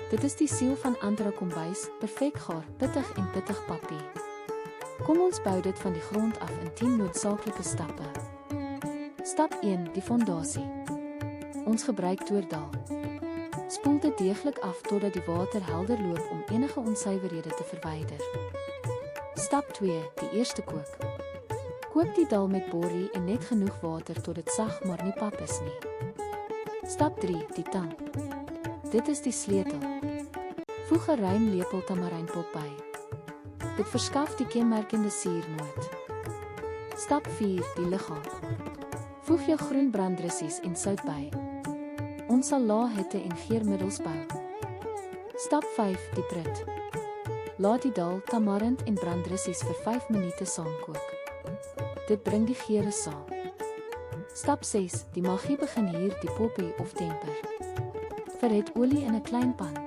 Dit is die siel van Andhra kombuis, perfek gaar, pittig en pittig papi. Kom ons bou dit van die grond af in 10 noodsaaklike stappe. Stap 1, die fondasie. Ons gebruik toerdal. Spoel dit deeglik af totdat die water helder loop om enige onsuiverhede te verwyder. Stap 2, die eerste kook. Kook die dal met borrie en net genoeg water tot dit sag maar nie pap is nie. Stap 3, die tang. Dit is die sleutel. Voeg 'n ruim lepel tamarijnpot by. Dit verskaf die kenmerkende suurnoot. Stap 4, die liggaam. Voeg jou groen brandrussies en sout by. Ons sal lae hitte en geurmiddels bou. Stap 5, die prit. Laat die dal, tamarind en brandrussies vir 5 minute saamkook. Dit bring die geure saam. Stap 6, die magie begin hier, die poppie of temper. Verhit olie in 'n klein pan.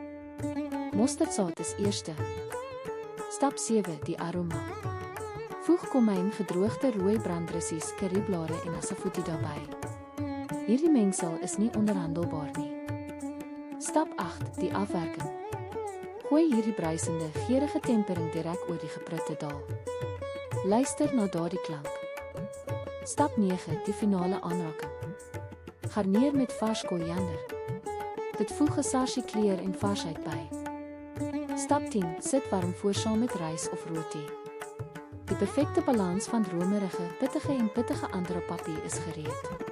Mosterdsaad is eerste. Stap 7, die aroma. Voeg komyn, gedroogde rooi brandrussies, curryblare en asafoetee daarbey. Hierdie mengsel is nie onderhandelbaar nie. Stap 8, die afwerking. Gooi hierdie bruisende, geurende tempering direk oor die gepritte dal. Luister na daardie klank. Stap 9, die finale aanraking. Garneer met vars koriander. Dit voeg gesarsie kleur en varsheid by. Stap 10, sit warm voor saam met rys of roti. Die perfekte balans van dromerige, pittige en pittige Andhra papi is gereed.